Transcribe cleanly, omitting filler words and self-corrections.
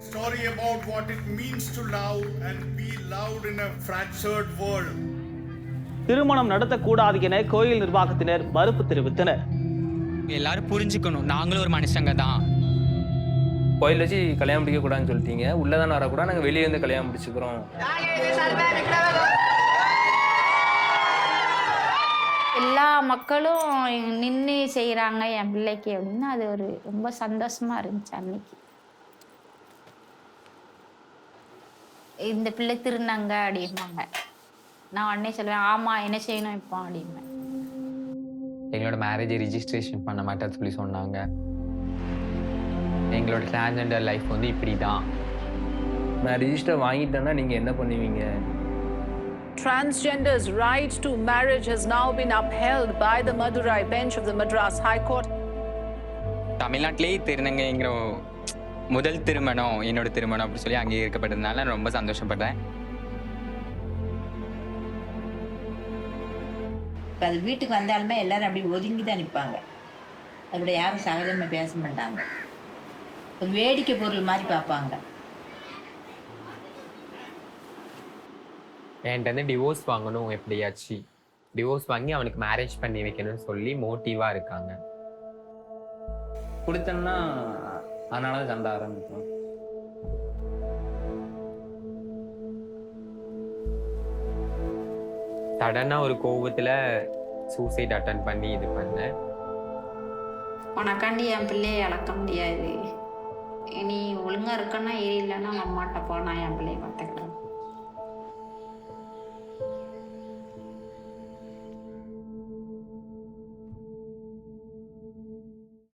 Story about what it means to love and be loved in a fractured world. திருமணம் நடத்தக்கூடாது என கோயில் நிர்வாகத்தினர் மறுப்பு தெரிவித்தனர். எல்லாரும் புரிஞ்சுக்கணும், நாங்களும் ஒரு மனுஷங்க தான். கோயில் வச்சு கல்யாணம் முடிக்க கூடாதுன்னு சொல்லிட்டீங்க, உள்ளதான வரக்கூடாது, நாங்கள் வெளியே இருந்து கல்யாணம் முடிச்சுக்கிறோம். எல்லா மக்களும் நின்று செய்கிறாங்க என் பிள்ளைக்கு அப்படின்னு அது ஒரு ரொம்ப சந்தோஷமா இருந்துச்சு அன்னைக்கு. இந்த பிள்ளை திருநங்க அப்படிம்பாங்க. நான் உடனே சொல்லுவேன், ஆமா என்ன செய்யணும் இப்போ அப்படிம்பேன். எங்களோட மேரேஜை ரிஜிஸ்ட்ரேஷன் பண்ண மாட்டேன்னு சொல்லி சொன்னாங்க. எங்களோட டிரான்ஸ்ஜெண்டர் லைஃப் வந்து இப்படி தான். நான் ரிஜிஸ்டர் வாங்கிட்டேன்னா நீங்கள் என்ன பண்ணுவீங்க? Transgenders' right to marriage has now been upheld by the Madurai bench of the Madras High Court. தமிழ்நாட்டிலேயே திருநங்கைங்கிற முதல் திருமணம் என்னோட திருமணம் அப்படி சொல்லி அங்கீகரிக்கப்பட்டதுனால நான் ரொம்ப சந்தோஷப்படுறேன். இப்போ அது வீட்டுக்கு வந்தாலுமே எல்லாரும் அப்படி ஒதுங்கி தான் நிற்பாங்க. அப்படி யாரும் சகஜமாக பேச மாட்டாங்க. ஒரு வேடிக்கை பொருள் மாதிரி பார்ப்பாங்க. என்கிட்ட வந்து டிவோர்ஸ் வாங்கணும், எப்படியாச்சு டிவோர்ஸ் வாங்கி அவனுக்கு மேரேஜ் பண்ணி வைக்கணும்னு சொல்லி மோட்டிவாக இருக்காங்க. கொடுத்தேன்னா அதனால தான் சண்டை ஆரம்பிக்கும். சடனாக ஒரு கோபத்தில் சூசைட் அட்டன் பண்ணி இது பண்ணேன். உனக்காண்டி என் பிள்ளையை இழக்க முடியாது, நீ ஒழுங்கா இருக்கன்னா இல்லைன்னா அம்மாட்ட போனா என் பிள்ளையை பார்த்துக்கிறேன்.